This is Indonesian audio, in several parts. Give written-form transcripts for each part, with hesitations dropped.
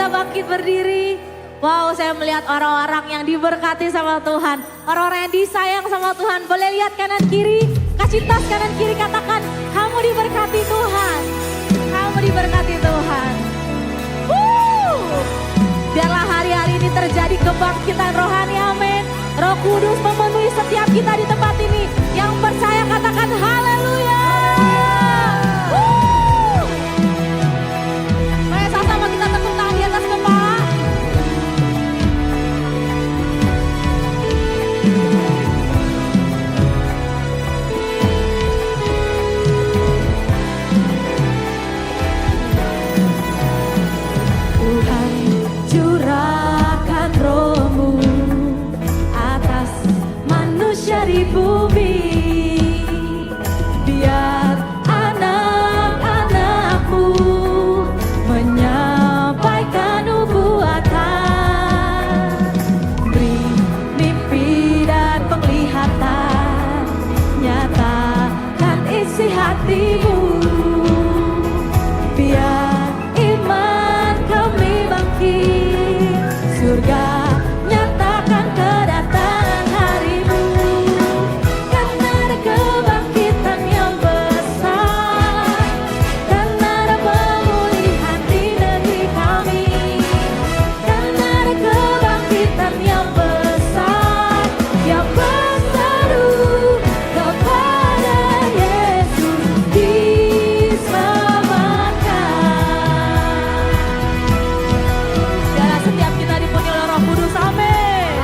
kita bangkit berdiri. Wow, saya melihat orang-orang yang diberkati sama Tuhan. Orang-orang yang disayang sama Tuhan. Boleh lihat kanan kiri, kasih tas kanan kiri, katakan, kamu diberkati Tuhan. Kamu diberkati Tuhan. Biarlah hari-hari ini terjadi kebangkitan rohani, amin. Roh Kudus memenuhi setiap kita di tempat ini. Yang percaya katakan haleluya. Mari sama-sama kita tepuk tangan di atas kepala. Tuhan curahkan roh-Mu atas manusia di bumi. Biar anak-anak-Mu menyampaikan nubuatan. Beri mimpi dan penglihatan, nyatakan isi hati-Mu. Biar iman kami bangkit, surga nyatakan kedatangan hari-Mu. Karena ada kebangkitan yang besar, karena ada pemulihan di negeri kami. Karena ada kebangkitan yang besar, yang berseru kepada Yesus diselamatkan. Biarlah setiap kita dipenuhi oleh Roh Kudus, amin.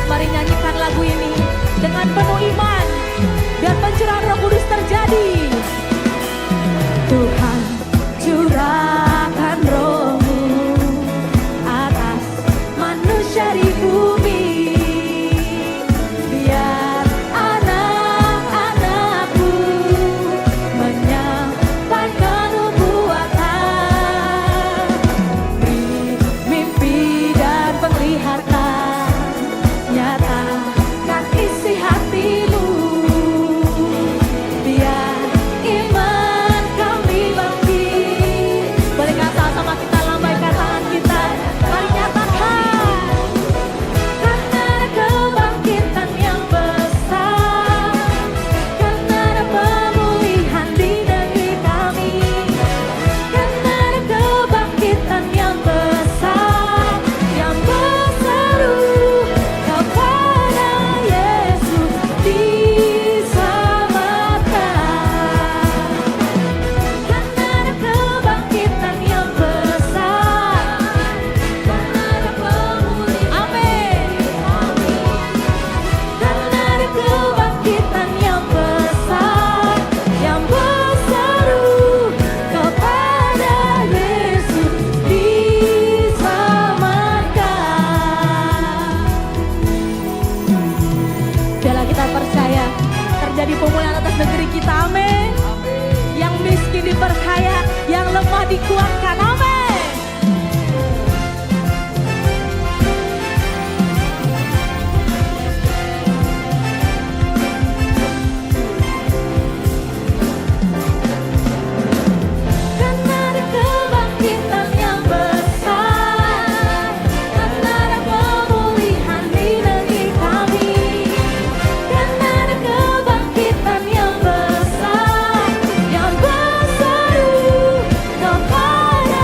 Mari nyanyikan lagu ini dengan penuh iman, biar pencurahan Roh Kudus terjadi. Tuhan curahkan roh-Mu atas manusia di bumi. Biar anak-anak-Mu menyampaikan nubuatan. Beri mimpi dan penglihatan, nyatakan isi hati-Mu. Biar iman kami bangkit. Bolehkah sama-sama kita lambaikan tangan kita? Mari nyatakan. Karena ada kebangkitan yang besar, karena ada pemulihan di negeri kami. Karena ada kebangkitan yang besar, yang berseru kepada Yesus diselamatkan. Karena ada kebangkitan yang besar, karena ada pemulihan, amin. Karena ada kebangkitan yang besar, yang berseru kepada Yesus diselamatkan. Biarlah kita percaya terjadi pemulihan atas negeri kita, amin. Yang miskin diperkaya, yang lemah dikuatkan, amin. Karena ada kebangkitan yang besar, karena ada pemulihan di negeri kami. Karena ada kebangkitan yang besar, yang berseru kepada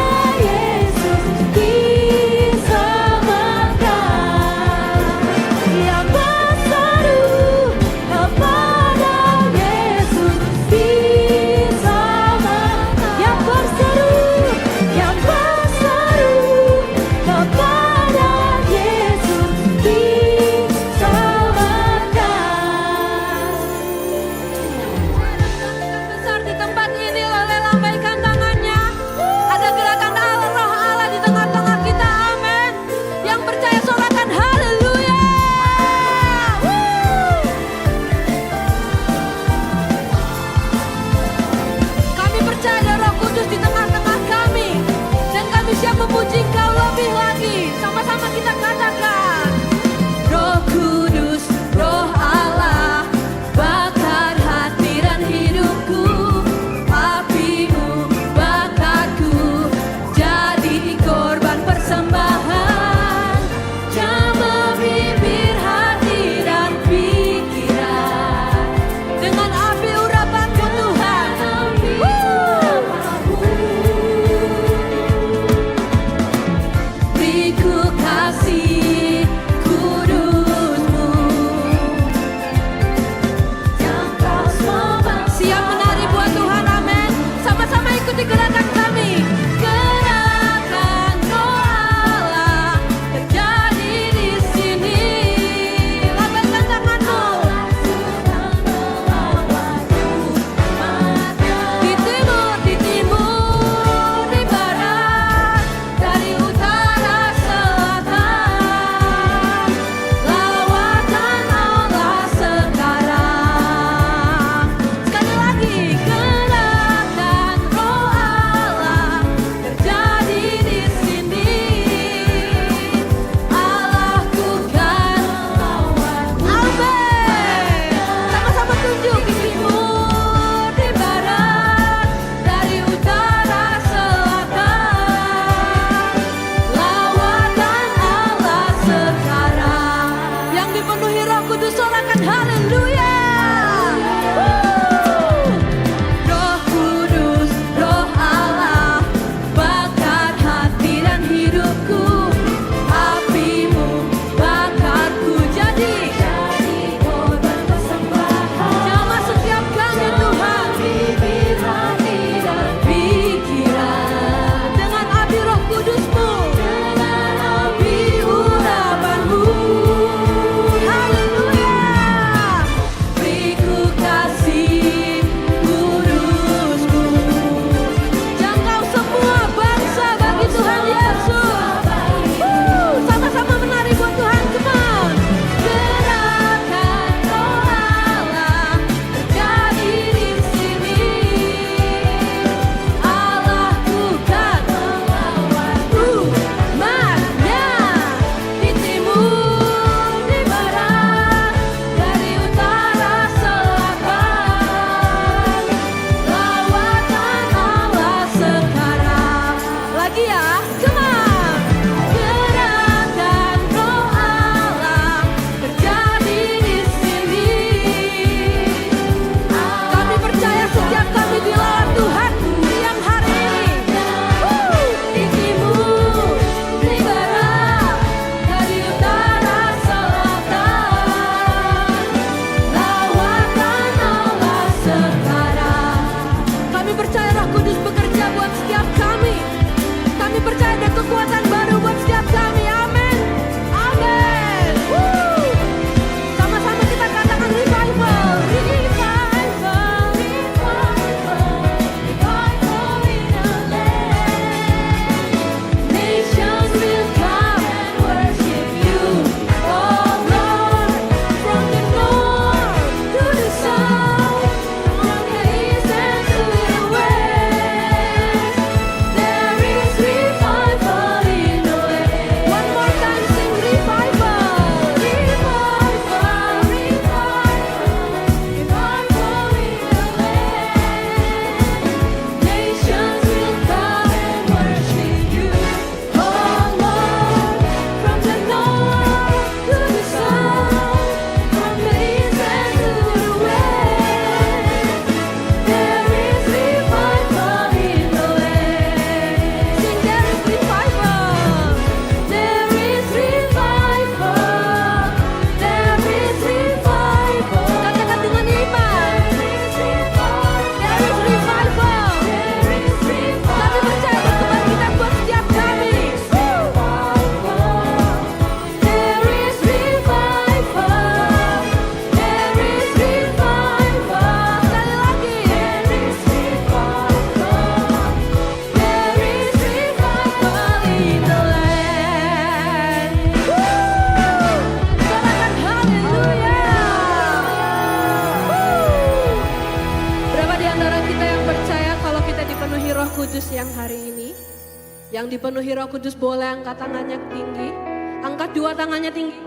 Yang dipenuhi Roh Kudus boleh angkat tangannya tinggi. Angkat dua tangannya tinggi.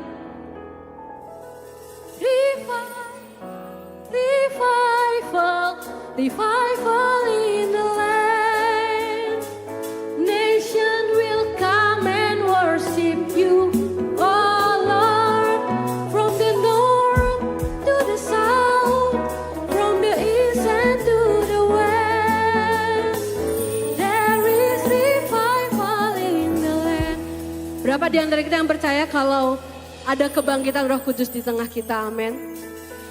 Revival, revival in the land. Nation will come and worship you, oh Lord. From the north to the south, from the east and to the west, there is revival in the land. Berapa di antara kita yang percaya kalau ada kebangkitan Roh Kudus di tengah kita, amin.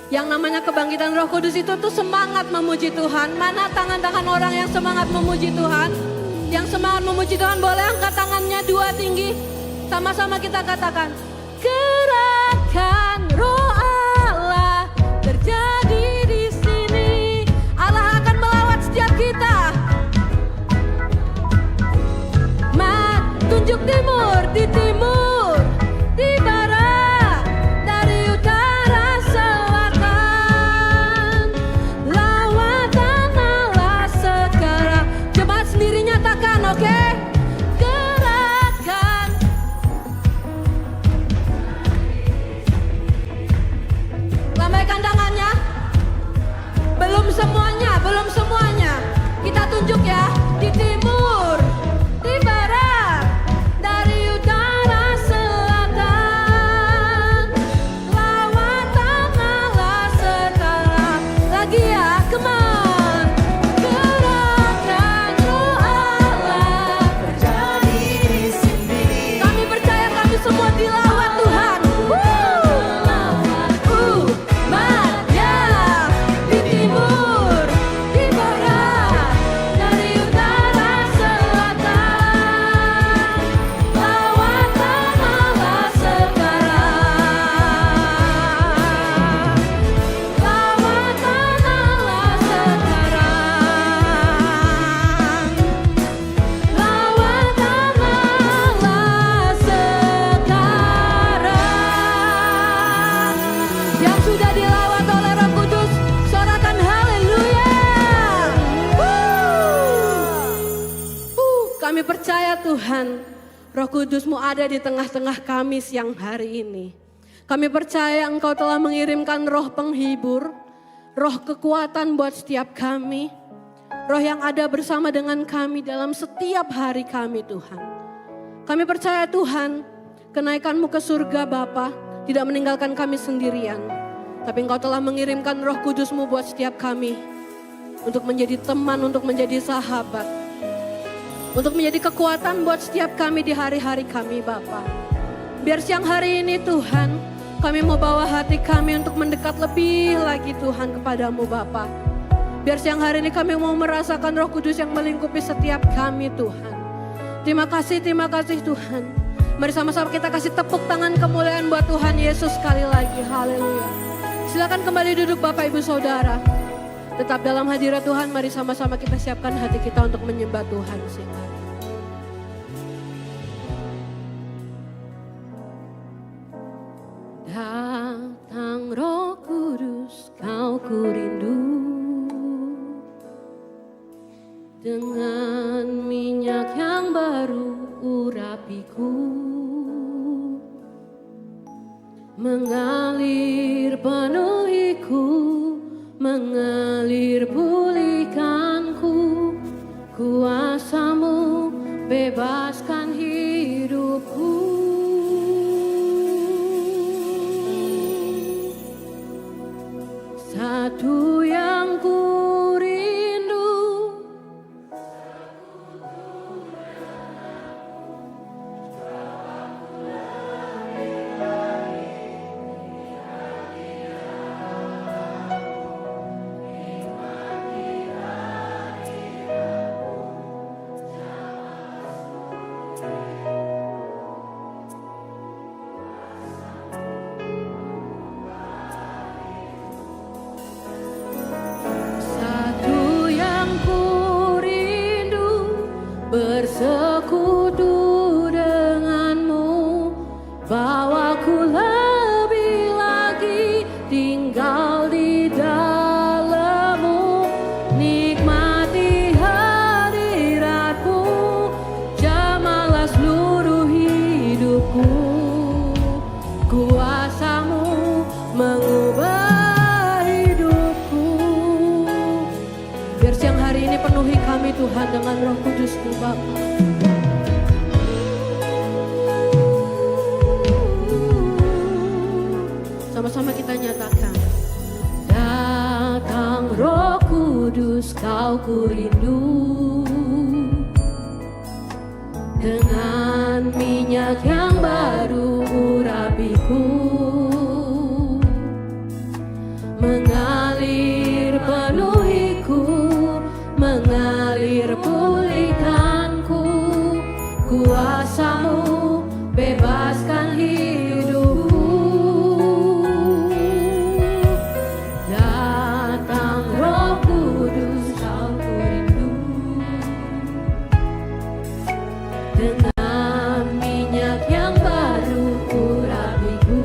Yang namanya kebangkitan Roh Kudus itu tuh semangat memuji Tuhan. Mana tangan-tangan orang yang semangat memuji Tuhan? Yang semangat memuji Tuhan boleh angkat tangannya dua tinggi. Sama-sama kita katakan, gerakan Roh Allah terjadi di sini. Allah akan melawat setiap kita. Tunjuk timur, di timur, di barat, dari utara, selatan. Lawatan Allah sekarang. Coba sendiri nyatakan, oke? Gerakan. Lambaikan tangannya. Belum semuanya, belum semuanya. Kita tunjuk ya, di timur, di barat, dari utara, selatan. Lawatan Allah sekarang. Lagi ya, come on. Gerakan Roh Allah terjadi di sini. Kami percaya kami semua dilawat Tuhan. Banyak di timur, di barat, dari utara, selatan. Lawatan Allah sekarang. Lawatan Allah sekarang. Lawatan Allah sekarang. Yang sudah dilawat oleh Roh Kudus, sorakan haleluya. Kami percaya Tuhan, Roh Kudus-Mu ada di tengah-tengah kami siang hari ini. Kami percaya Engkau telah mengirimkan roh penghibur, roh kekuatan buat setiap kami. Roh yang ada bersama dengan kami dalam setiap hari kami Tuhan. Kami percaya Tuhan, kenaikan-Mu ke surga Bapa tidak meninggalkan kami sendirian. Tapi Engkau telah mengirimkan Roh Kudus-Mu buat setiap kami. Untuk menjadi teman, untuk menjadi sahabat. Untuk menjadi kekuatan buat setiap kami di hari-hari kami Bapa. Biar siang hari ini Tuhan, kami mau bawa hati kami untuk mendekat lebih lagi Tuhan kepadamu Bapa. Biar siang hari ini kami mau merasakan Roh Kudus yang melingkupi setiap kami Tuhan. Terima kasih Tuhan. Mari sama-sama kita kasih tepuk tangan kemuliaan buat Tuhan Yesus sekali lagi. Haleluya. Silakan kembali duduk Bapak Ibu Saudara. Tetap dalam hadirat Tuhan, mari sama-sama kita siapkan hati kita untuk menyembah Tuhan siang hari. Datang Roh Kudus, Kau ku rindu. Dengan minyak yang baru urapiku, mengalir penuhiku, mengalir pulihkanku. Kuasa-Mu bebaskan hidupku. Satu yang ku rindu, bersekutu denganmu, bawaku lebih lagi tinggal di dalammu, nikmati hadiratmu, jam tangan Roh Kudus-Mu Bapa. Sama-sama kita nyatakan. Datang Roh Kudus, Kau ku rindu, dengan minyak yang baru urapiku, mengalir penuhiku, mengalir pulihkanku, kuasa-Mu bebaskan hidupku. Datang Roh Kudus, Kau ku rindu, dengan minyak yang baru urapiku,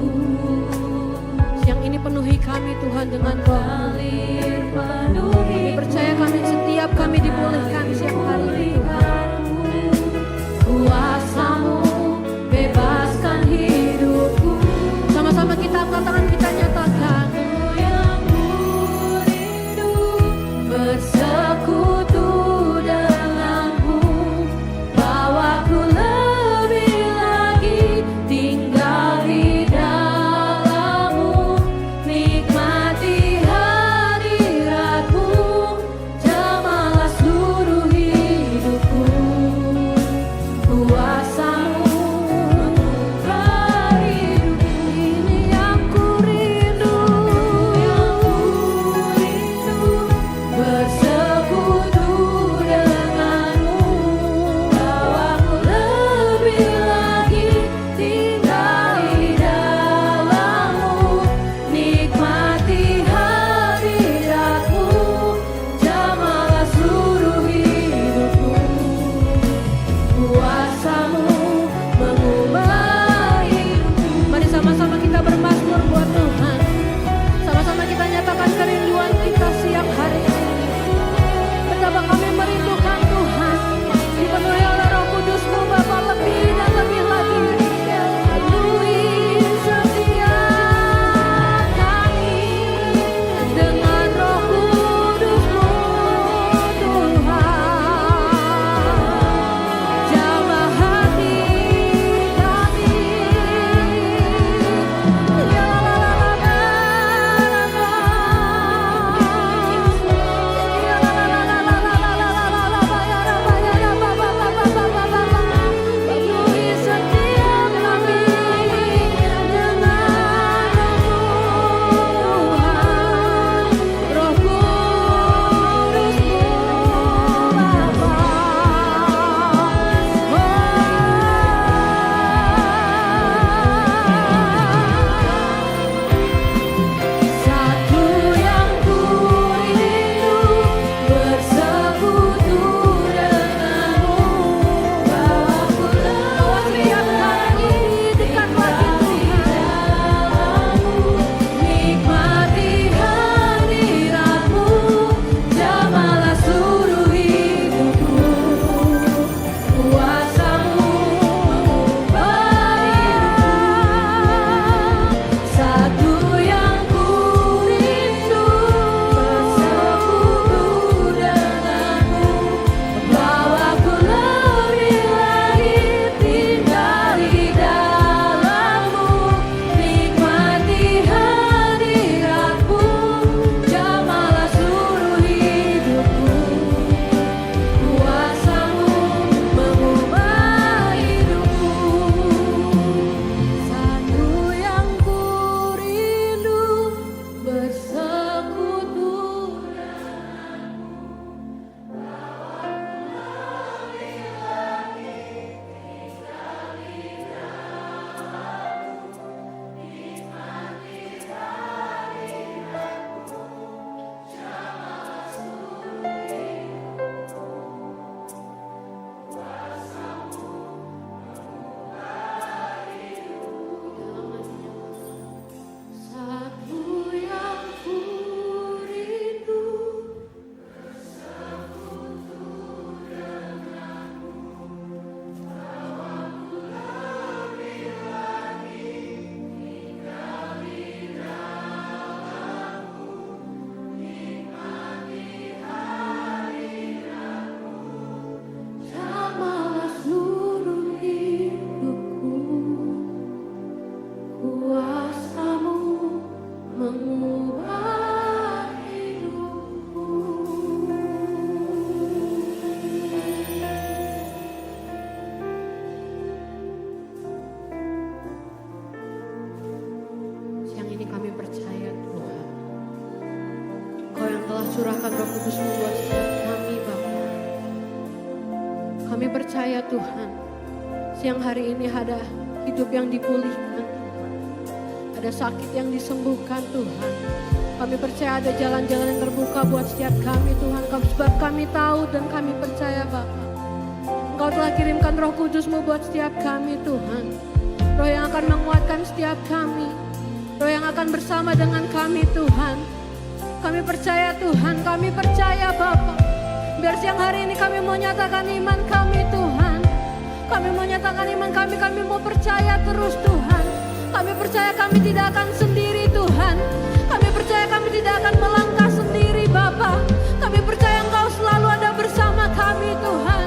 curahkan Roh Kudus-Mu buat setiap kami Bapa. Kami percaya Tuhan, siang hari ini ada hidup yang dipulihkan Tuhan. Ada sakit yang disembuhkan Tuhan. Kami percaya ada jalan-jalan yang terbuka buat setiap kami Tuhan. Sebab kami tahu dan kami percaya Bapa, Engkau telah kirimkan Roh Kudus-Mu buat setiap kami Tuhan. Roh yang akan menguatkan setiap kami. Roh yang akan bersama dengan kami Tuhan. Kami percaya Tuhan, kami percaya Bapa. Biar siang hari ini kami mau nyatakan iman kami Tuhan. Kami mau nyatakan iman kami mau percaya terus Tuhan. Kami percaya kami tidak akan sendiri Tuhan. Kami percaya kami tidak akan melangkah sendiri Bapa. Kami percaya Engkau selalu ada bersama kami Tuhan.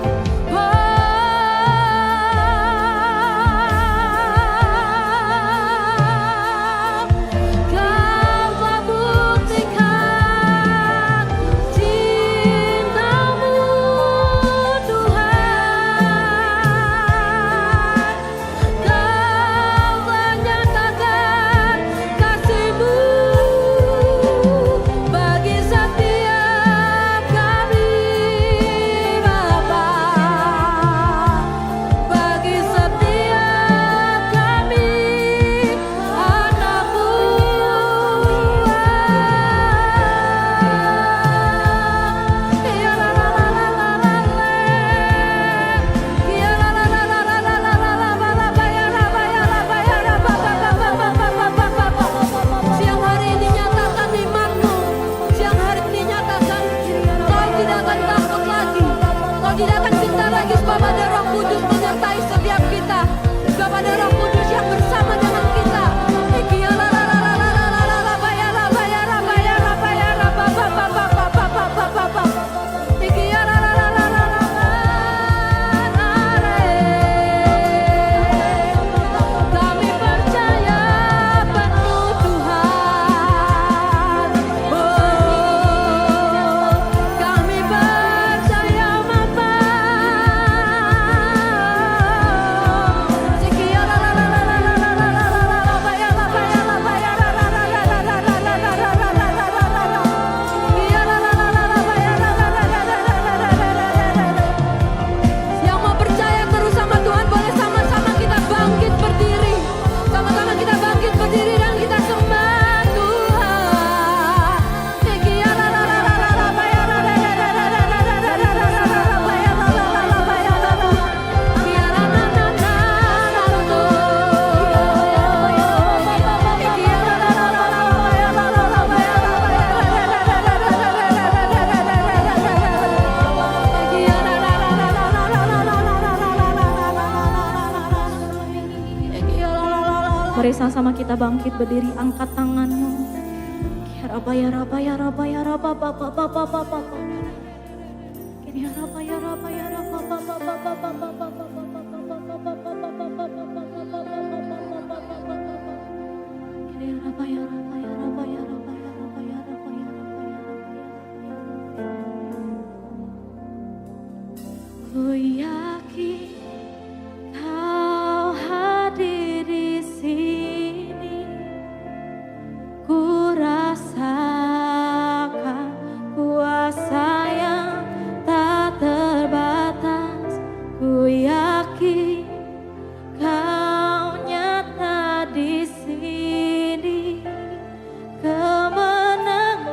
Mari sama-sama kita bangkit berdiri, angkat tanganmu. Ya Rabba, ya Rabba, ya Rabba, ya Rabba, Bapa, Bapa, Bapa, Bapa. Ya Rabba, ya Rabba, ya Rabba, Bapa, Bapa, Bapa, Bapa, Ya Rabba, ya Rabba, ya Rabba, ya Rabba, ya Rabba, ya Rabba, ya Rabba, ya Rabba. Ku yakin Kau hadir di sini, ku rasakan kuasa yang tak terbatas. Ku yakin Kau nyata di sini, kemenangan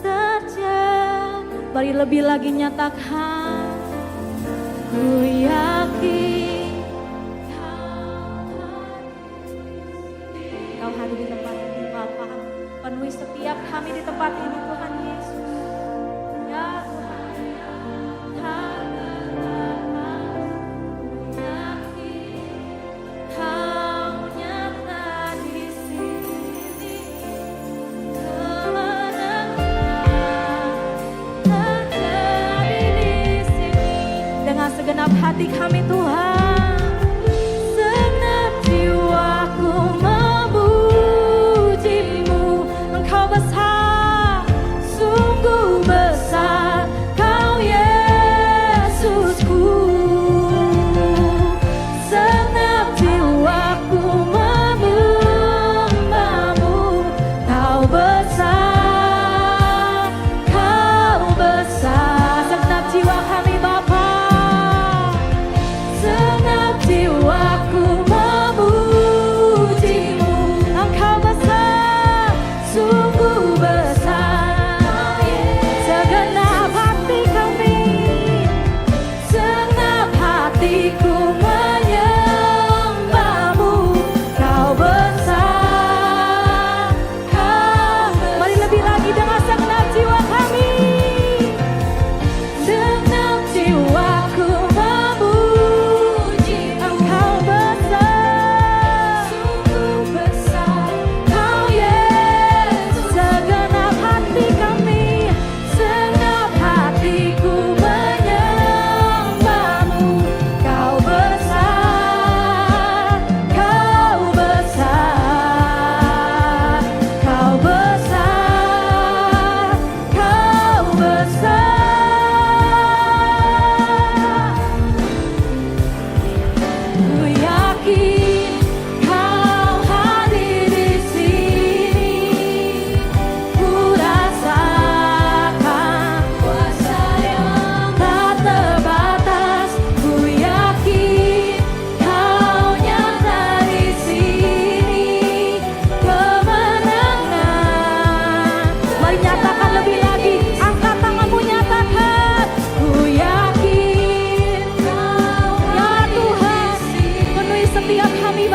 terjadi. Mari lebih lagi nyatakan. Ku yakin Kau hadir di tempat ini Bapa. Penuhi setiap kami di tempat ini Tuhan Yesus. Ya Tuhan, Kau nyata di sini, kemenangan terjadi di sini. Dengan segenap hati kami Tuhan, segenap jiwaku memuji-Mu. Engkau besar,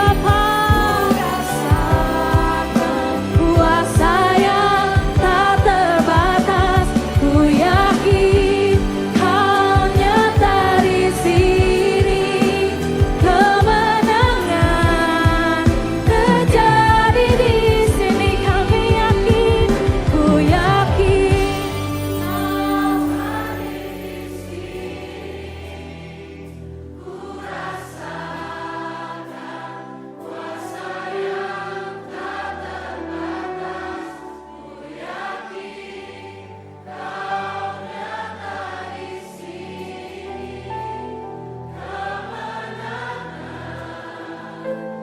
Bapa. Kuasa yang tak terbatas, ku yakin hanya dari sini. Kemenangan terjadi di sini, kami yakin, ku yakin Allah di sini. Ku rasakan kuasa yang tak terbatas, ku yakin Kau nyata di sini. Kemenangan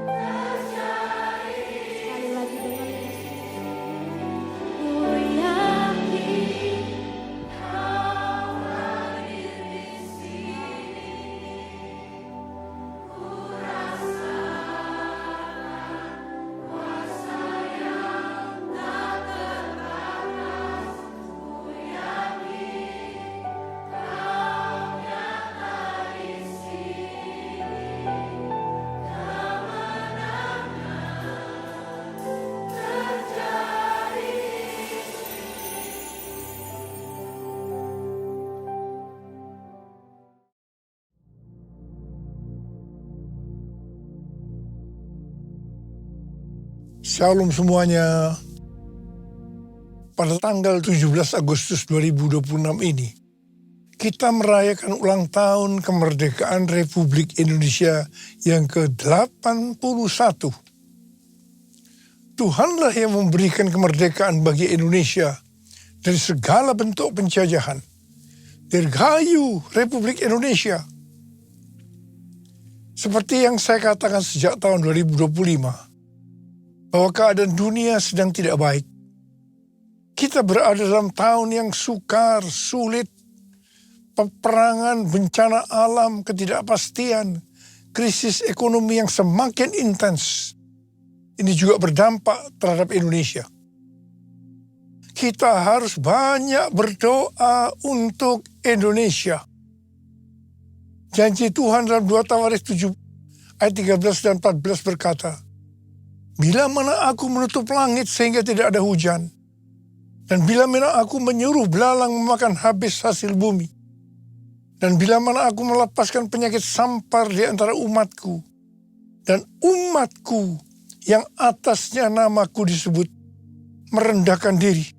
terjadi. Sekali lagi dengan ku yakin Kau hadir di sini. Ku rasakan kuasa yang tak terbatas, ku yakin Kau nyata di sini. Kemenangan terjadi. Shalom semuanya. Pada tanggal 17 Agustus 2026 ini, kita merayakan ulang tahun kemerdekaan Republik Indonesia yang ke-81. Tuhanlah yang memberikan kemerdekaan bagi Indonesia dari segala bentuk penjajahan. Dirgahayu Republik Indonesia. Seperti yang saya katakan sejak tahun 2025, bahwa keadaan dunia sedang tidak baik. Kita berada dalam tahun yang sukar, sulit, peperangan, bencana alam, ketidakpastian, krisis ekonomi yang semakin intens. Ini juga berdampak terhadap Indonesia. Kita harus banyak berdoa untuk Indonesia. Janji Tuhan dalam 2 Tawarikh 7 ayat 13 dan 14 berkata, bila mana aku menutup langit sehingga tidak ada hujan, dan bila mana aku menyuruh belalang memakan habis hasil bumi, dan bila mana aku melepaskan penyakit sampar di antara umatku, dan umatku yang atasnya namaku disebut merendahkan diri,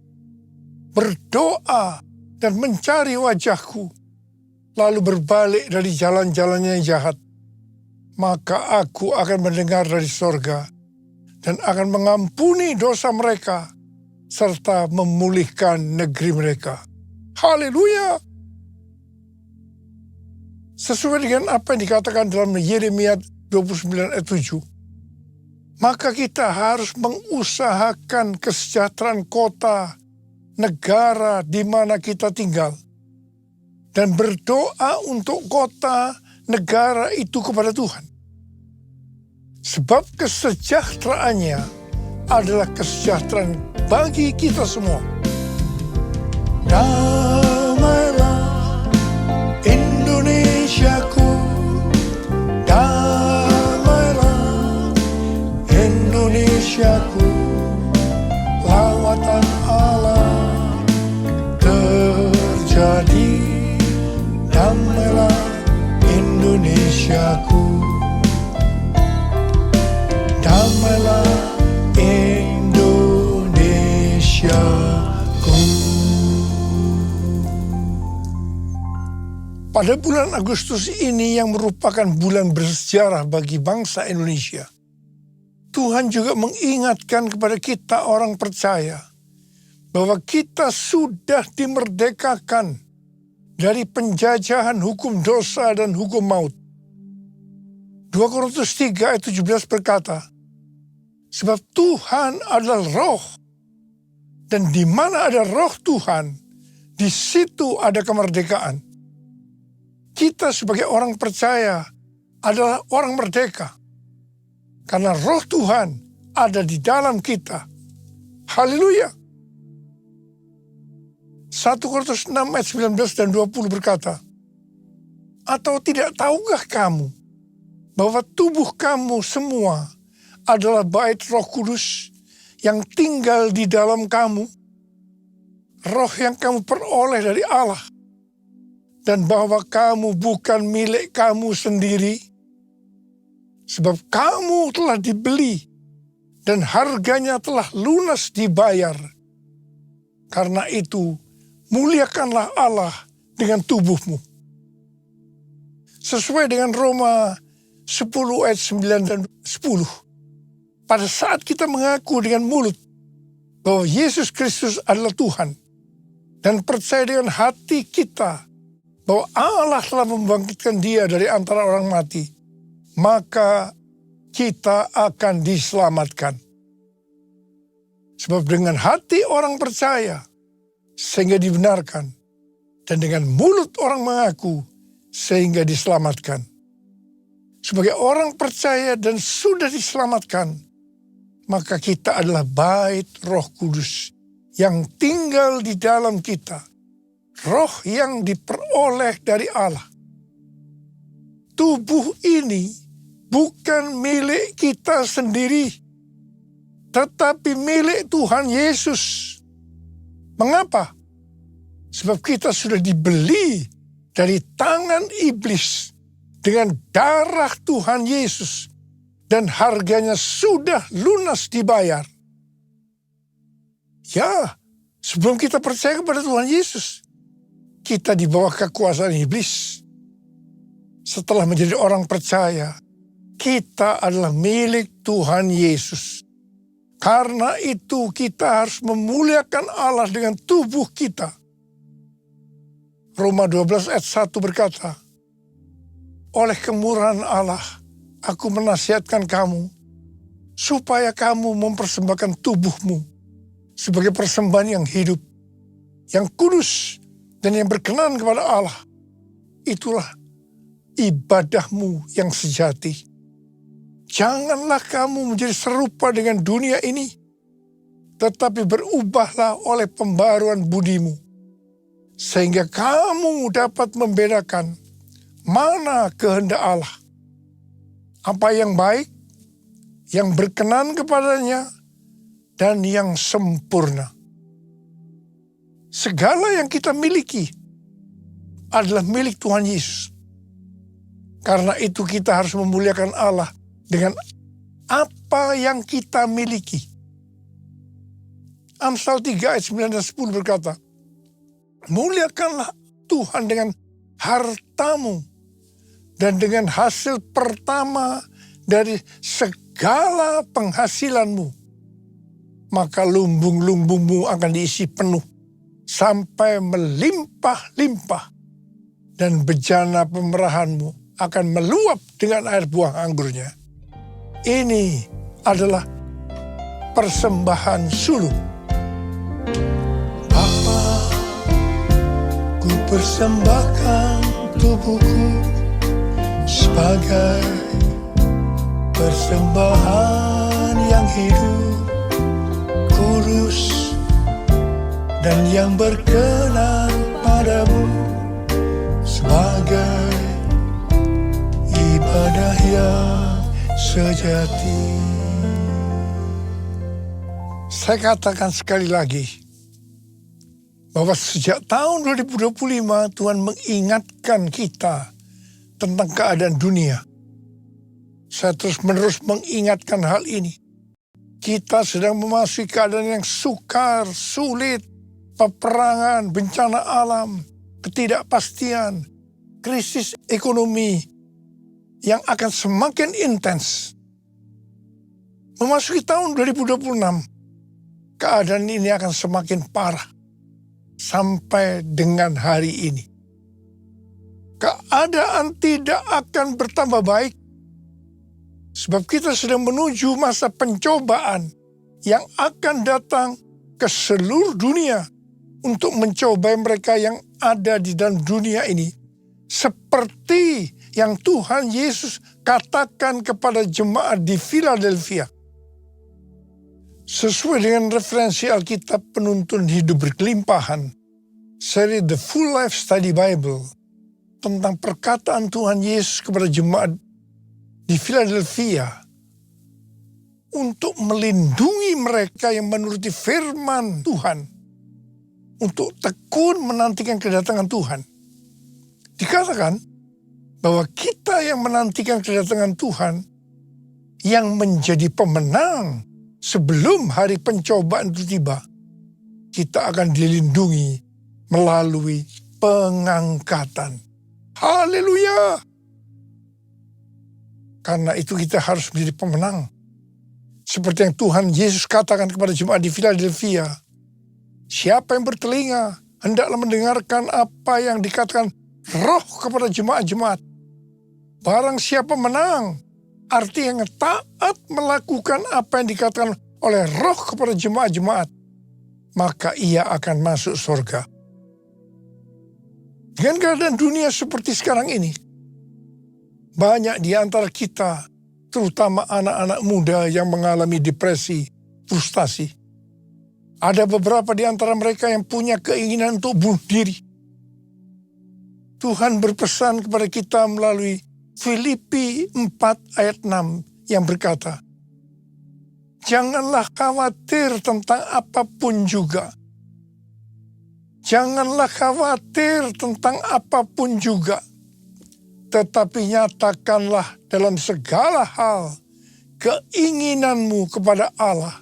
berdoa dan mencari wajahku, lalu berbalik dari jalan-jalannya yang jahat, maka aku akan mendengar dari sorga dan akan mengampuni dosa mereka serta memulihkan negeri mereka. Haleluya! Sesuai dengan apa yang dikatakan dalam Yeremia 29 ayat 7, maka kita harus mengusahakan kesejahteraan kota, negara di mana kita tinggal, dan berdoa untuk kota, negara itu kepada Tuhan. Sebab kesejahteraannya adalah kesejahteraan bagi kita semua. Damailah Indonesiaku, damailah Indonesiaku, lawatan Allah terjadi. Damailah Indonesiaku, damailah Indonesiaku. Pada bulan Agustus ini yang merupakan bulan bersejarah bagi bangsa Indonesia, Tuhan juga mengingatkan kepada kita orang percaya bahwa kita sudah dimerdekakan dari penjajahan hukum dosa dan hukum maut. 2 Korintus 3 ayat 17 berkata, sebab Tuhan adalah roh, dan di mana ada roh Tuhan, di situ ada kemerdekaan. Kita sebagai orang percaya adalah orang merdeka, karena roh Tuhan ada di dalam kita. Haleluya. 1 Korintus 6 ayat 19 dan 20 berkata, atau tidak tahukah kamu bahwa tubuh kamu semua adalah bait Roh Kudus yang tinggal di dalam kamu, roh yang kamu peroleh dari Allah, dan bahwa kamu bukan milik kamu sendiri, sebab kamu telah dibeli dan harganya telah lunas dibayar. Karena itu, muliakanlah Allah dengan tubuhmu. Sesuai dengan Roma 10 ayat 9 dan 10. Pada saat kita mengaku dengan mulut bahwa Yesus Kristus adalah Tuhan, dan percaya dengan hati kita bahwa Allah telah membangkitkan Dia dari antara orang mati, maka kita akan diselamatkan. Sebab dengan hati orang percaya sehingga dibenarkan, dan dengan mulut orang mengaku sehingga diselamatkan. Sebagai orang percaya dan sudah diselamatkan, maka kita adalah bait Roh Kudus yang tinggal di dalam kita. Roh yang diperoleh dari Allah. Tubuh ini bukan milik kita sendiri, tetapi milik Tuhan Yesus. Mengapa? Sebab kita sudah dibeli dari tangan iblis dengan darah Tuhan Yesus, dan harganya sudah lunas dibayar. Ya, sebelum kita percaya kepada Tuhan Yesus, kita di bawah kekuasaan iblis. Setelah menjadi orang percaya, kita adalah milik Tuhan Yesus. Karena itu kita harus memuliakan Allah dengan tubuh kita. Roma 12 ayat 1 berkata, oleh kemurahan Allah, aku menasihatkan kamu, supaya kamu mempersembahkan tubuhmu sebagai persembahan yang hidup, yang kudus, dan yang berkenan kepada Allah. Itulah ibadahmu yang sejati. Janganlah kamu menjadi serupa dengan dunia ini, tetapi berubahlah oleh pembaruan budimu, sehingga kamu dapat membedakan mana kehendak Allah, apa yang baik, yang berkenan kepadanya, dan yang sempurna. Segala yang kita miliki adalah milik Tuhan Yesus. Karena itu kita harus memuliakan Allah dengan apa yang kita miliki. Amsal 3 ayat 9 dan 10 berkata, muliakanlah Tuhan dengan hartamu dan dengan hasil pertama dari segala penghasilanmu. Maka lumbung-lumbungmu akan diisi penuh sampai melimpah-limpah, dan bejana pemerahanmu akan meluap dengan air buah anggurnya. Ini adalah persembahan suluk. Bapa, ku persembahkan tubuhku sebagai persembahan yang hidup, kudus, dan yang berkenan padamu, sebagai ibadah yang sejati. Saya katakan sekali lagi, bahwa sejak tahun 2025 Tuhan mengingatkan kita tentang keadaan dunia. Saya terus-menerus mengingatkan hal ini. Kita sedang memasuki keadaan yang sukar, sulit, peperangan, bencana alam, ketidakpastian, krisis ekonomi yang akan semakin intens. Memasuki tahun 2026, keadaan ini akan semakin parah sampai dengan hari ini. Keadaan tidak akan bertambah baik, sebab kita sedang menuju masa pencobaan yang akan datang ke seluruh dunia untuk mencobai mereka yang ada di dalam dunia ini. Seperti yang Tuhan Yesus katakan kepada jemaat di Philadelphia. Sesuai dengan referensi Alkitab Penuntun Hidup Berkelimpahan, seri The Full Life Study Bible, tentang perkataan Tuhan Yesus kepada jemaat di Philadelphia untuk melindungi mereka yang menuruti firman Tuhan, untuk tekun menantikan kedatangan Tuhan. Dikatakan bahwa kita yang menantikan kedatangan Tuhan, yang menjadi pemenang sebelum hari pencobaan itu tiba, kita akan dilindungi melalui pengangkatan. Haleluya! Karena itu kita harus menjadi pemenang. Seperti yang Tuhan Yesus katakan kepada jemaat di Philadelphia, siapa yang bertelinga, hendaklah mendengarkan apa yang dikatakan Roh kepada jemaat-jemaat. Barang siapa menang, artinya yang taat melakukan apa yang dikatakan oleh Roh kepada jemaat-jemaat, maka ia akan masuk surga. Dengan keadaan dunia seperti sekarang ini, banyak di antara kita, terutama anak-anak muda yang mengalami depresi, frustasi. Ada beberapa di antara mereka yang punya keinginan untuk bunuh diri. Tuhan berpesan kepada kita melalui Filipi 4 ayat 6 yang berkata, janganlah khawatir tentang apapun juga. Janganlah khawatir tentang apapun juga. Tetapi nyatakanlah dalam segala hal keinginanmu kepada Allah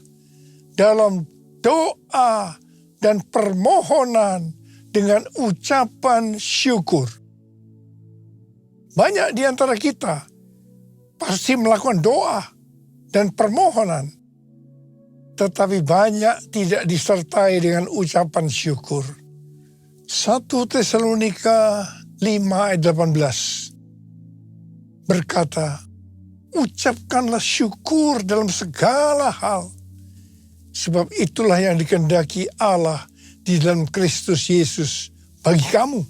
dalam doa dan permohonan dengan ucapan syukur. Banyak di antara kita pasti melakukan doa dan permohonan, tetapi banyak tidak disertai dengan ucapan syukur. 1 Tesalonika 5 ayat 18 berkata, ucapkanlah syukur dalam segala hal, sebab itulah yang dikehendaki Allah di dalam Kristus Yesus bagi kamu.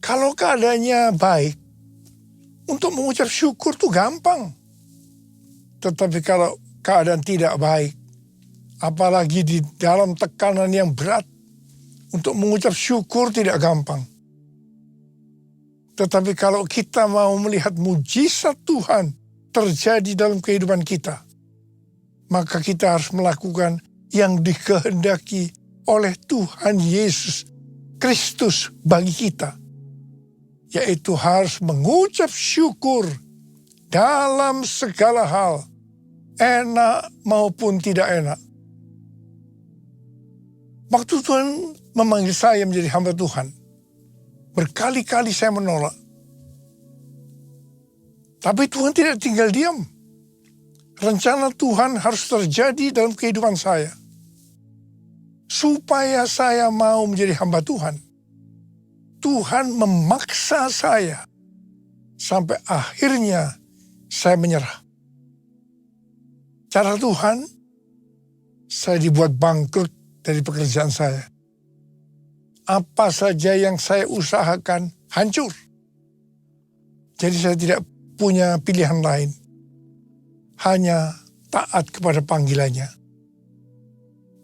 Kalau keadaannya baik, untuk mengucap syukur itu gampang. Tetapi kalau keadaan tidak baik, apalagi di dalam tekanan yang berat, untuk mengucap syukur tidak gampang. Tetapi kalau kita mau melihat mujizat Tuhan terjadi dalam kehidupan kita, maka kita harus melakukan yang dikehendaki oleh Tuhan Yesus Kristus bagi kita, yaitu harus mengucap syukur dalam segala hal, enak maupun tidak enak. Waktu Tuhan memanggil saya menjadi hamba Tuhan, berkali-kali saya menolak. Tapi Tuhan tidak tinggal diam. Rencana Tuhan harus terjadi dalam kehidupan saya, supaya saya mau menjadi hamba Tuhan. Tuhan memaksa saya, sampai akhirnya saya menyerah. Cara Tuhan, saya dibuat bangkrut dari pekerjaan saya. Apa saja yang saya usahakan hancur. Jadi saya tidak punya pilihan lain. Hanya taat kepada panggilannya.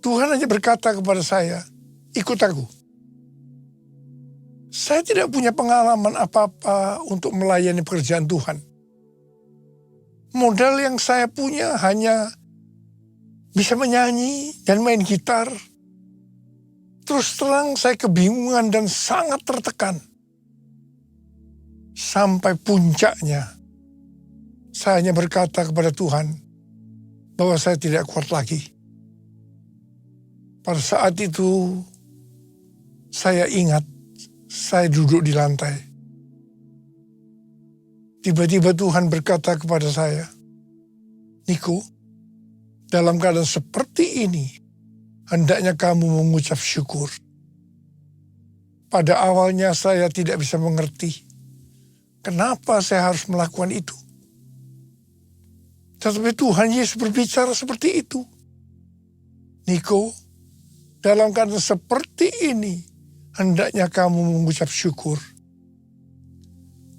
Tuhan hanya berkata kepada saya, ikut aku. Saya tidak punya pengalaman apa-apa untuk melayani pekerjaan Tuhan. Modal yang saya punya hanya bisa menyanyi dan main gitar. Terus terang saya kebingungan dan sangat tertekan. Sampai puncaknya, saya hanya berkata kepada Tuhan bahwa saya tidak kuat lagi. Pada saat itu, saya ingat saya duduk di lantai. Tiba-tiba Tuhan berkata kepada saya, Niko, dalam keadaan seperti ini, hendaknya kamu mengucap syukur. Pada awalnya saya tidak bisa mengerti kenapa saya harus melakukan itu. Tetapi Tuhan Yesus berbicara seperti itu. Niko, dalam keadaan seperti ini, hendaknya kamu mengucap syukur.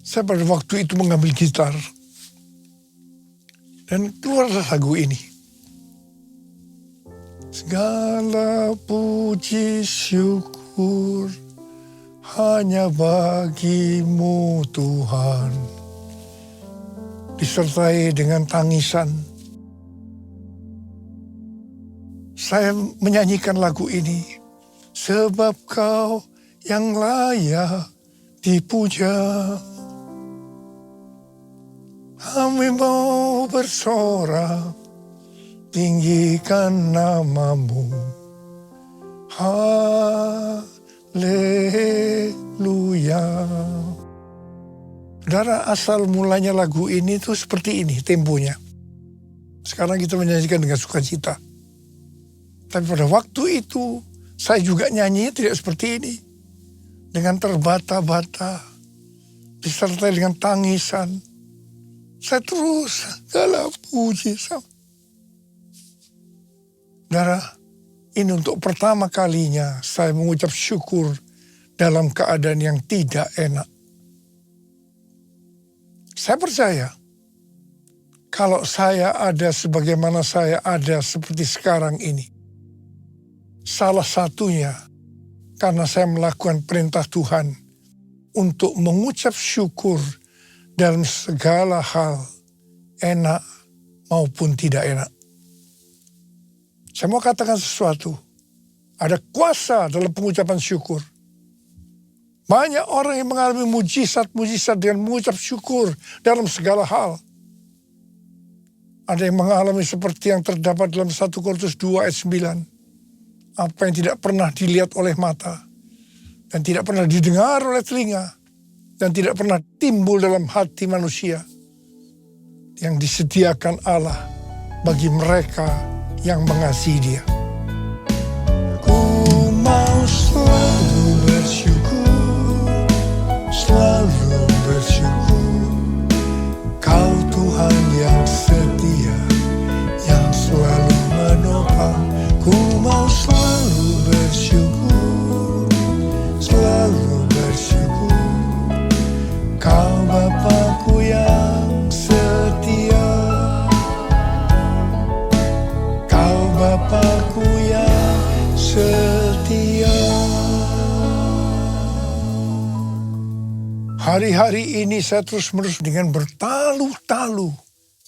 Saya pada waktu itu mengambil gitar. Dan keluarlah lagu ini. Segala puji syukur hanya bagimu Tuhan. disertai dengan tangisan. Saya menyanyikan lagu ini, sebab Kau yang layak dipuja. Kami mau bersorak, tinggikan nama-Mu. Haleluya. Saudara, asal mulanya lagu ini tuh seperti ini temponya. Sekarang kita menyanyikan dengan sukacita. Tapi pada waktu itu saya juga nyanyi tidak seperti ini. Dengan terbata-bata, disertai dengan tangisan. Saya terus segala puji. Saudara, ini untuk pertama kalinya saya mengucap syukur dalam keadaan yang tidak enak. Saya percaya kalau saya ada sebagaimana saya ada seperti sekarang ini, salah satunya karena saya melakukan perintah Tuhan untuk mengucap syukur dalam segala hal, enak maupun tidak enak. Saya mau katakan sesuatu, ada kuasa dalam pengucapan syukur. Banyak orang yang mengalami mujizat-mujizat dengan mengucap syukur dalam segala hal. Ada yang mengalami seperti yang terdapat dalam 1 Korintus 2 ayat 9. Apa yang tidak pernah dilihat oleh mata, dan tidak pernah didengar oleh telinga, dan tidak pernah timbul dalam hati manusia, yang disediakan Allah bagi mereka yang mengasihi Dia. Ku mau selalu bersyukur, selalu bersyukur. Kau Tuhan yang setia, yang selalu menopang. Ku mau selalu bersyukur, selalu bersyukur. Kau Bapa-Ku yang setia, Kau Bapa-Ku yang setia. Hari-hari ini saya terus-menerus dengan bertalu-talu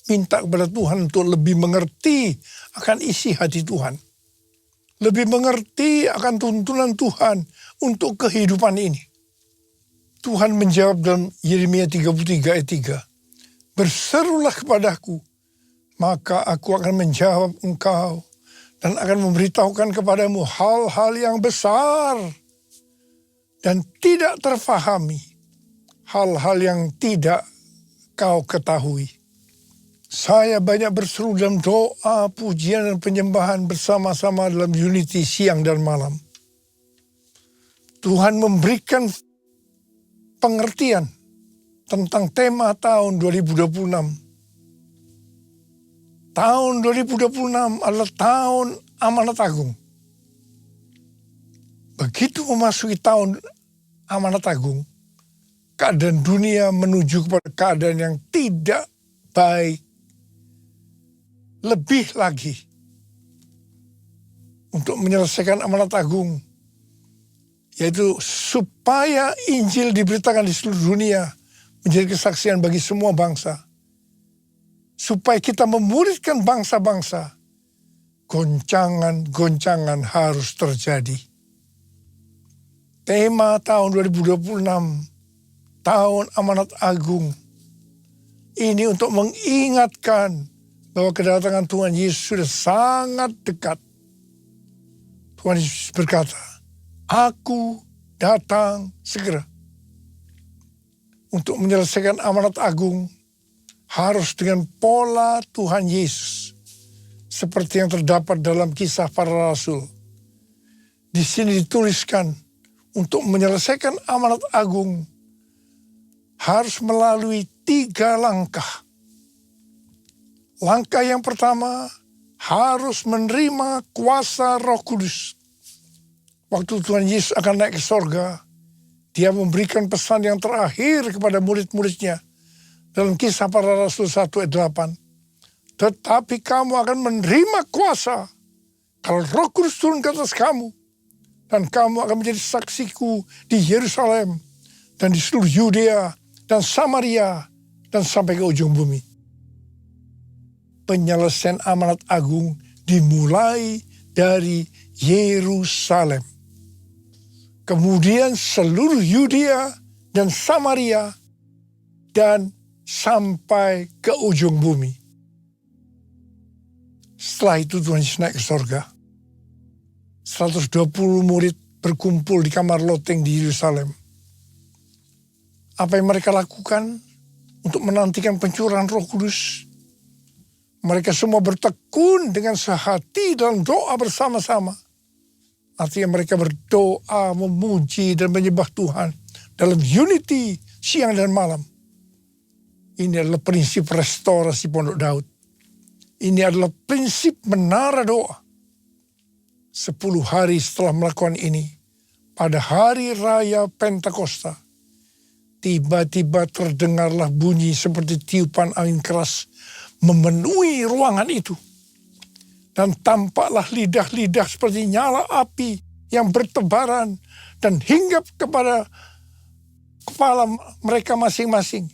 minta kepada Tuhan untuk lebih mengerti akan isi hati Tuhan. Lebih mengerti akan tuntunan Tuhan untuk kehidupan ini. Tuhan menjawab dalam Yeremia 33 ayat 3. Berserulah kepadaku, maka aku akan menjawab engkau dan akan memberitahukan kepadamu hal-hal yang besar dan tidak terfahami, hal-hal yang tidak kau ketahui. Saya banyak berseru dalam doa, pujian, dan penyembahan bersama-sama dalam unity siang dan malam. Tuhan memberikan pengertian tentang tema tahun 2026. Tahun 2026 adalah tahun amanat agung. Begitu memasuki tahun amanat agung, keadaan dunia menuju kepada keadaan yang tidak baik. Lebih lagi, untuk menyelesaikan amanat agung, yaitu supaya Injil diberitakan di seluruh dunia, menjadi kesaksian bagi semua bangsa. Supaya kita memuridkan bangsa-bangsa, goncangan-goncangan harus terjadi. Tema tahun 2026, tahun amanat agung, ini untuk mengingatkan bahwa kedatangan Tuhan Yesus sudah sangat dekat. Tuhan Yesus berkata, Aku datang segera. Untuk menyelesaikan amanat agung, harus dengan pola Tuhan Yesus. Seperti yang terdapat dalam Kisah Para Rasul. Di sini dituliskan, untuk menyelesaikan amanat agung, harus melalui 3 langkah. Langkah yang pertama, harus menerima kuasa Roh Kudus. Waktu Tuhan Yesus akan naik ke sorga, Dia memberikan pesan yang terakhir kepada murid-muridnya. Dalam Kisah Para Rasul 1 ayat 8. Tetapi kamu akan menerima kuasa kalau Roh Kudus turun ke atas kamu. Dan kamu akan menjadi saksiku di Yerusalem dan di seluruh Yudea dan Samaria dan sampai ke ujung bumi. penyelesaian amanat agung dimulai dari Yerusalem. Kemudian seluruh Yudea dan Samaria dan sampai ke ujung bumi. Setelah itu Tuhan Yesus naik ke surga. 120 murid berkumpul di kamar loteng di Yerusalem. Apa yang mereka lakukan untuk menantikan pencurahan Roh Kudus? Mereka semua bertekun dengan sehati dalam doa bersama-sama. Artinya mereka berdoa, memuji dan menyembah Tuhan dalam unity siang dan malam. Ini adalah prinsip restorasi Pondok Daud. Ini adalah prinsip menara doa. 10 hari setelah melakukan ini, pada hari raya Pentakosta, tiba-tiba terdengarlah bunyi seperti tiupan angin keras memenuhi ruangan itu. Dan tampaklah lidah-lidah seperti nyala api yang bertebaran dan hinggap kepada kepala mereka masing-masing.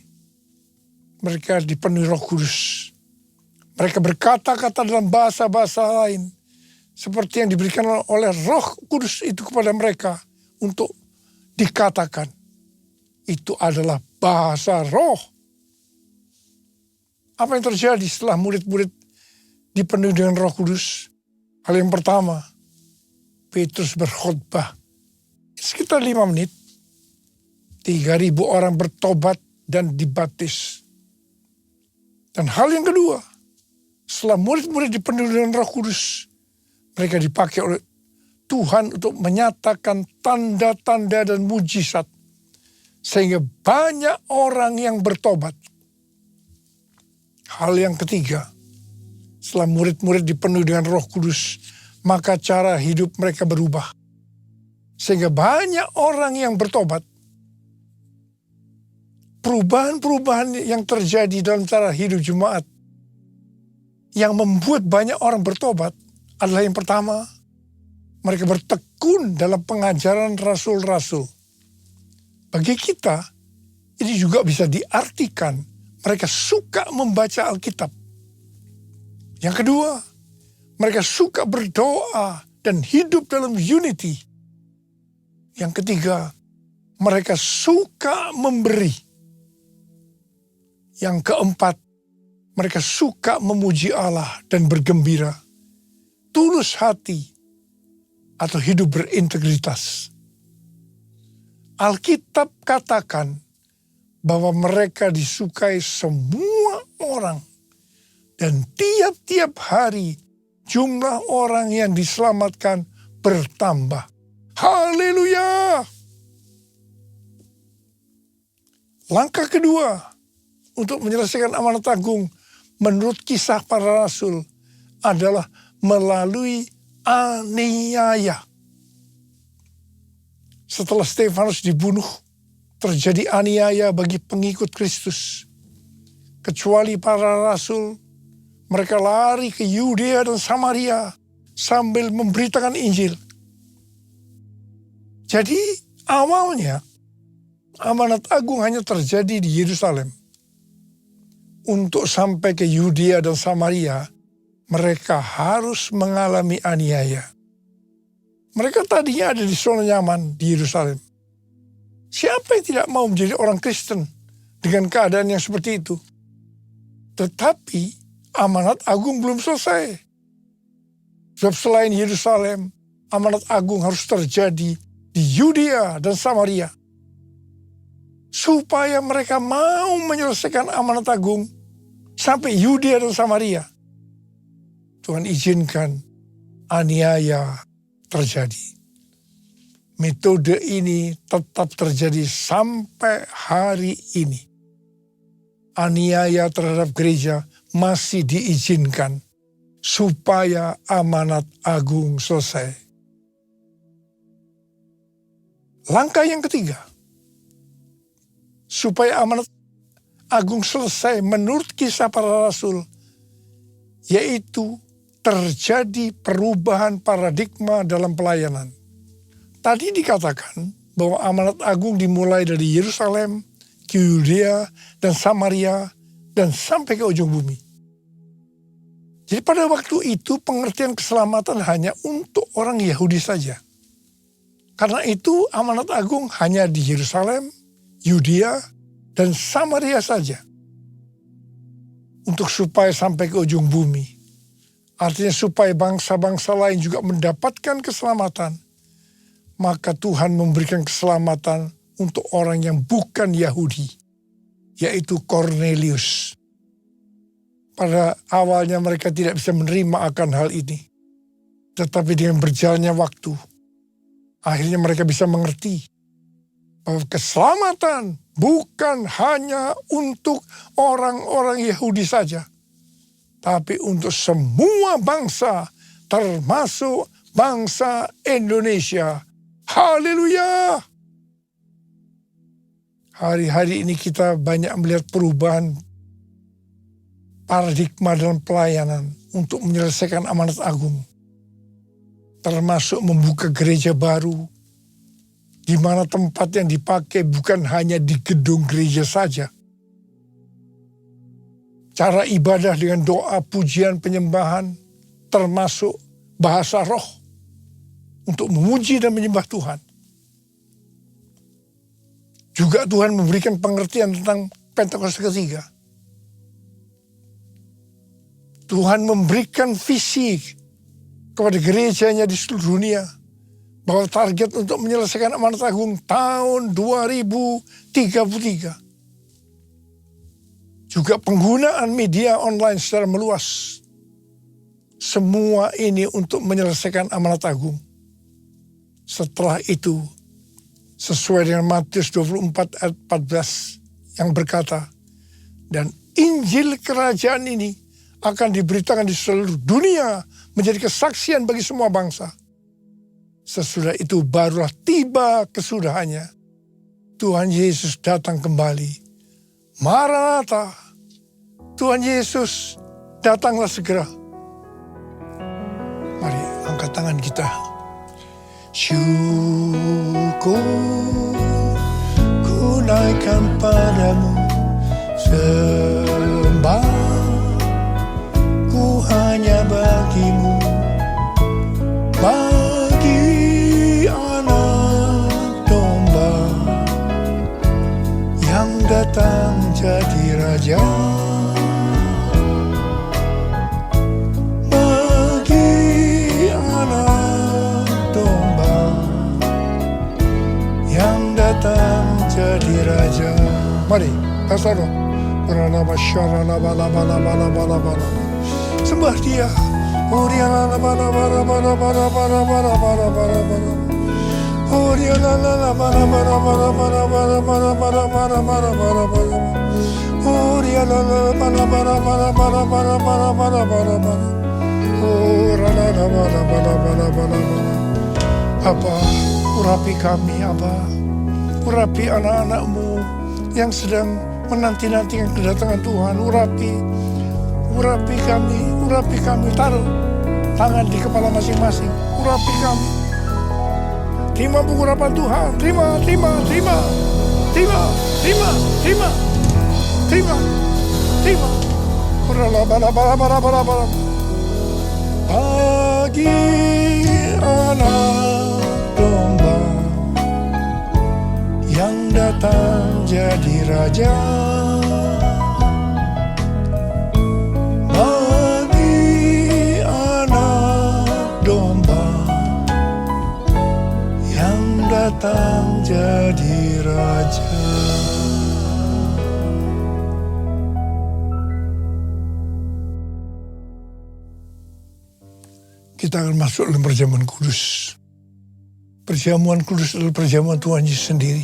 Mereka dipenuhi Roh Kudus. Mereka berkata-kata dalam bahasa-bahasa lain. Seperti yang diberikan oleh Roh Kudus itu kepada mereka untuk dikatakan. Itu adalah bahasa roh. Apa yang terjadi setelah murid-murid dipenuhi dengan Roh Kudus? Hal yang pertama, Petrus berkhotbah. Sekitar 5 menit. 3.000 orang bertobat dan dibaptis. Dan hal yang kedua, setelah murid-murid dipenuhi dengan Roh Kudus, mereka dipakai oleh Tuhan untuk menyatakan tanda-tanda dan mujizat. Sehingga banyak orang yang bertobat. Hal yang ketiga, setelah murid-murid dipenuhi dengan Roh Kudus, maka cara hidup mereka berubah. Sehingga banyak orang yang bertobat. Perubahan-perubahan yang terjadi dalam cara hidup jemaat yang membuat banyak orang bertobat adalah yang pertama, mereka bertekun dalam pengajaran rasul-rasul. Bagi kita, ini juga bisa diartikan mereka suka membaca Alkitab. Yang kedua, mereka suka berdoa dan hidup dalam unity. Yang ketiga, mereka suka memberi. Yang keempat, mereka suka memuji Allah dan bergembira. Tulus hati atau hidup berintegritas. Alkitab katakan bahwa mereka disukai semua orang. Dan tiap-tiap hari jumlah orang yang diselamatkan bertambah. Haleluya! Langkah kedua untuk menyelesaikan amanat agung menurut Kisah Para Rasul adalah melalui aniaya. Setelah Stefanus dibunuh, terjadi aniaya bagi pengikut Kristus. Kecuali para rasul, mereka lari ke Yudea dan Samaria sambil memberitakan Injil. Jadi awalnya amanat agung hanya terjadi di Yerusalem. Untuk sampai ke Yudea dan Samaria, mereka harus mengalami aniaya. Mereka tadinya ada di zona nyaman di Yerusalem. Siapa yang tidak mau menjadi orang Kristen dengan keadaan yang seperti itu? Tetapi amanat agung belum selesai. Sebab selain Yerusalem, amanat agung harus terjadi di Yudea dan Samaria. Supaya mereka mau menyelesaikan amanat agung sampai Yudea dan Samaria. Tuhan izinkan aniaya terjadi. Metode ini tetap terjadi sampai hari ini. Aniaya terhadap gereja masih diizinkan supaya amanat agung selesai. Langkah yang ketiga, supaya amanat agung selesai menurut Kisah Para Rasul, yaitu terjadi perubahan paradigma dalam pelayanan. Tadi dikatakan bahwa amanat agung dimulai dari Yerusalem, ke Yudea dan Samaria, dan sampai ke ujung bumi. Jadi pada waktu itu pengertian keselamatan hanya untuk orang Yahudi saja. Karena itu amanat agung hanya di Yerusalem, Yudea, dan Samaria saja. Untuk supaya sampai ke ujung bumi. Artinya supaya bangsa-bangsa lain juga mendapatkan keselamatan. Maka Tuhan memberikan keselamatan untuk orang yang bukan Yahudi. Yaitu Kornelius. Pada awalnya mereka tidak bisa menerima akan hal ini. Tetapi dengan berjalannya waktu, akhirnya mereka bisa mengerti bahwa keselamatan bukan hanya untuk orang-orang Yahudi saja, tapi untuk semua bangsa, termasuk bangsa Indonesia. Haleluya! Hari-hari ini kita banyak melihat perubahan paradigma dalam pelayanan untuk menyelesaikan amanat agung. Termasuk membuka gereja baru, di mana tempat yang dipakai bukan hanya di gedung gereja saja. Cara ibadah dengan doa, pujian, penyembahan, termasuk bahasa roh, untuk memuji dan menyembah Tuhan. Juga Tuhan memberikan pengertian tentang Pentakosta ketiga. Tuhan memberikan visi kepada gerejanya di seluruh dunia, bahwa target untuk menyelesaikan amanat agung tahun 2033. Juga penggunaan media online secara meluas. Semua ini untuk menyelesaikan amanat agung. Setelah itu, sesuai dengan Matius 24 ayat 14 yang berkata, dan Injil kerajaan ini akan diberitakan di seluruh dunia menjadi kesaksian bagi semua bangsa. Sesudah itu barulah tiba kesudahannya. Tuhan Yesus datang kembali. Maranatha, Tuhan Yesus datanglah segera. Mari angkat tangan kita. Syukur ku naikkan padamu, sembah ku hanya bagimu, bagi anak domba yang datang jadi raja. Bagi anak domba yang datang jadi raja. Mari, kasar dong. Sembah dia. Abah, urapi kami, Abah. Urapi anak-anak-Mu yang sedang menanti-nantikan kedatangan Tuhan. Urapi kami, taruh tangan di kepala masing-masing. Urapi kami. Terima pengurapan Tuhan, terima. Bagi anak domba yang datang jadi raja. Bagi anak domba yang datang jadi raja. Kita akan masuk dalam perjamuan kudus. Perjamuan kudus adalah perjamuan Tuhan Yesus sendiri.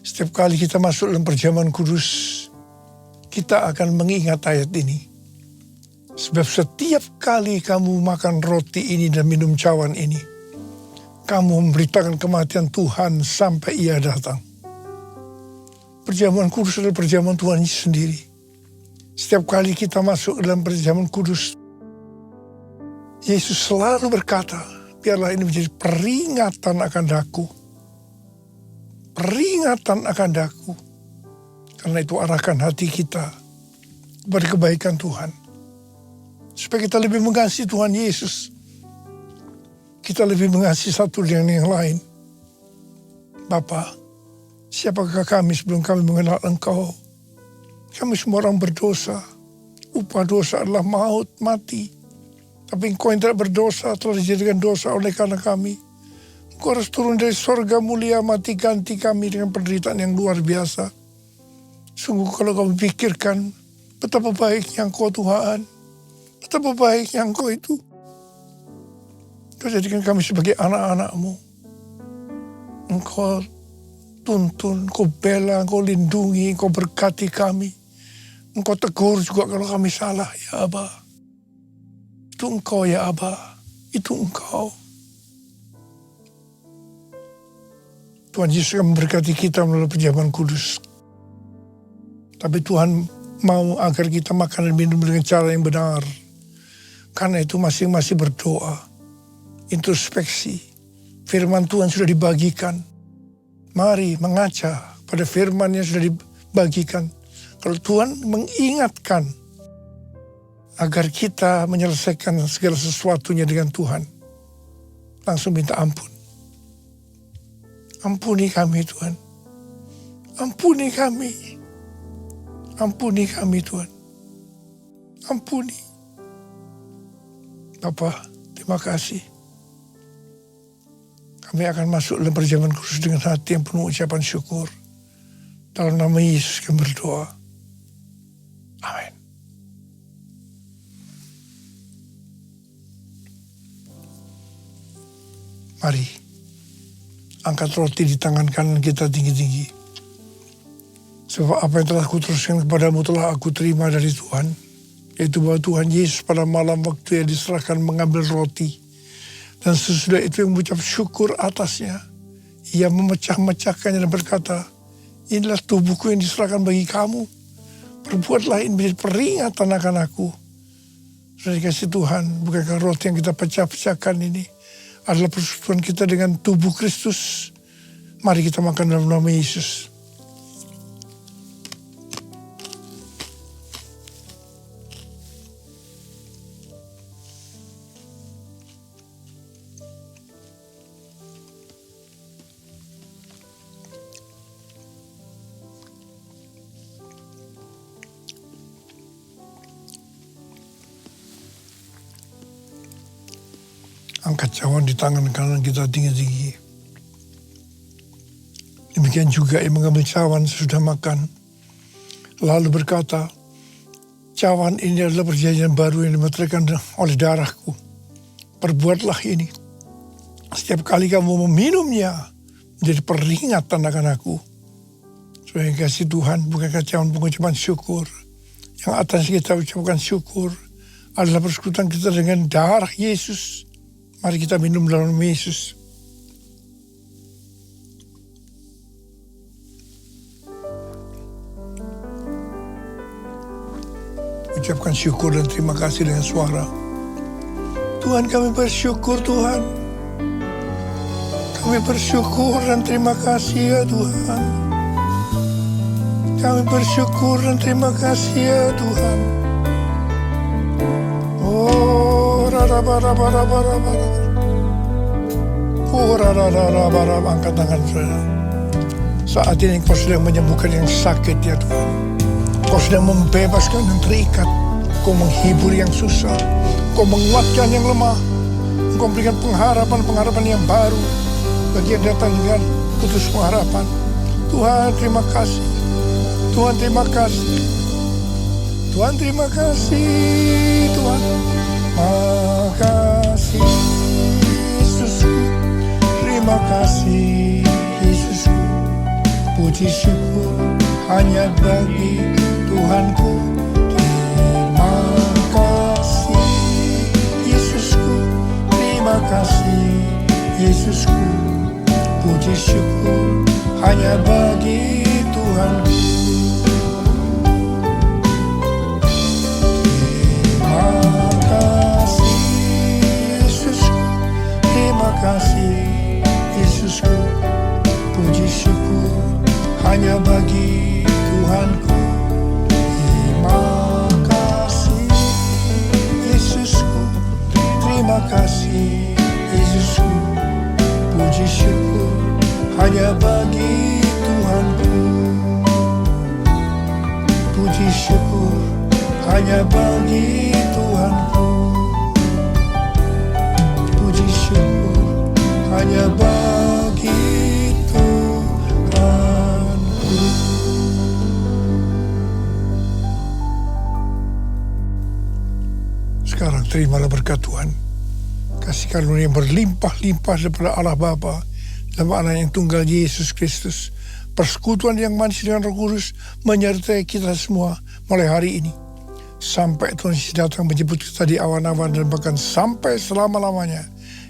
Setiap kali kita masuk dalam perjamuan kudus, kita akan mengingat ayat ini. Sebab setiap kali kamu makan roti ini dan minum cawan ini, kamu memberitakan kematian Tuhan sampai Ia datang. Perjamuan kudus adalah perjamuan Tuhan Yesus sendiri. Setiap kali kita masuk dalam perjamuan kudus, Yesus selalu berkata, biarlah ini menjadi peringatan akan daku. Peringatan akan daku. Karena itu arahkan hati kita kepada kebaikan Tuhan. Supaya kita lebih mengasihi Tuhan Yesus. Kita lebih mengasihi satu dengan yang lain. Bapa, siapakah kami sebelum kami mengenal Engkau? Kami semua orang berdosa. Upah dosa adalah maut, mati. Tapi Engkau yang tidak berdosa telah dijadikan dosa oleh karena kami. Engkau harus turun dari sorga mulia, mati ganti kami dengan penderitaan yang luar biasa. Sungguh kalau kami pikirkan betapa baiknya Engkau Tuhan. Betapa baiknya Engkau itu. Kau jadikan kami sebagai anak-anak-Mu. Engkau tuntun, Engkau bela, Engkau lindungi, Engkau berkati kami. Engkau tegur juga kalau kami salah, ya Aba. Itu Engkau ya Aba, itu Engkau. Tuhan Yesus akan memberkati kita melalui penjaman kudus. Tapi Tuhan mau agar kita makan dan minum dengan cara yang benar. Karena itu masing-masing berdoa, introspeksi. Firman Tuhan sudah dibagikan. Mari mengaca pada firman yang sudah dibagikan. Kalau Tuhan mengingatkan agar kita menyelesaikan segala sesuatunya dengan Tuhan, langsung minta ampun. Ampuni kami Tuhan. Ampuni kami. Ampuni kami Tuhan. Ampuni. Bapa, terima kasih. Kami akan masuk dalam perjamuan kudus dengan hati yang penuh ucapan syukur. Dalam nama Yesus kami berdoa. Amin. Mari, angkat roti di tangan kanan kita tinggi-tinggi. Sebab apa yang telah kuteruskan kepadamu telah aku terima dari Tuhan. Yaitu bahwa Tuhan Yesus pada malam waktu yang diserahkan mengambil roti. Dan sesudah itu yang mengucap syukur atasnya. Ia memecah-mecahkannya dan berkata, inilah tubuhku yang diserahkan bagi kamu. Perbuatlah ini menjadi peringatan akan aku. Sudah dikasih Tuhan, bukankah roti yang kita pecah-pecahkan ini adalah persekutuan kita dengan tubuh Kristus. Mari kita makan dalam nama Yesus. Angkat cawan di tangan kanan kita tinggi-tinggi. Demikian juga yang mengambil cawan sesudah makan. Lalu berkata, cawan ini adalah perjanjian baru yang dimeteraikan oleh darahku. Perbuatlah ini. Setiap kali kamu meminumnya, menjadi peringatan akan aku. Supaya kasih Tuhan, bukankah cawan pengucapan syukur. Yang atas kita ucapkan syukur adalah persekutuan kita dengan darah Yesus. Mari kita minum dalam nama Yesus. Ucapkan syukur dan terima kasih dengan suara. Tuhan, kami bersyukur Tuhan. Kami bersyukur dan terima kasih ya Tuhan. Kami bersyukur dan terima kasih ya Tuhan. Oh, rara-bara-bara-bara-bara. Angkat tangan saudara. Saat ini Engkau sedang menyembuhkan yang sakit ya Tuhan. Engkau sedang membebaskan yang terikat. Engkau menghibur yang susah. Engkau menguatkan yang lemah. Engkau memberikan pengharapan yang baru bagi yang datang dengan putus pengharapan. Tuhan terima kasih. Tuhan terima kasih. Tuhan terima kasih. Tuhan makasih Yesusku. Terima kasih Yesusku. Puji syukur hanya bagi Tuhanku. Terima kasih Yesusku. Terima kasih Yesusku. Puji syukur hanya bagi Tuhanku. Terima kasih Yesusku. Terima kasih Yesusku, puji syukur hanya bagi Tuhanku. Yesusku, puji syukur hanya bagi Tuhanku. Puji syukur hanya bagi Tuhanku. Puji syukur hanya bagi Tuhanku. Sekarang terimalah berkat Tuhan. Kasih karunia yang berlimpah-limpah daripada Allah Bapa dalam anak yang tunggal Yesus Kristus. Persekutuan yang manis dengan Roh Kudus menyertai kita semua mulai hari ini. Sampai Tuhan Yesus datang menjemput kita di awan-awan dan bahkan sampai selama-lamanya.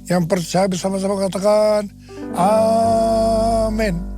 Yang percaya bersama-sama katakan, Amin.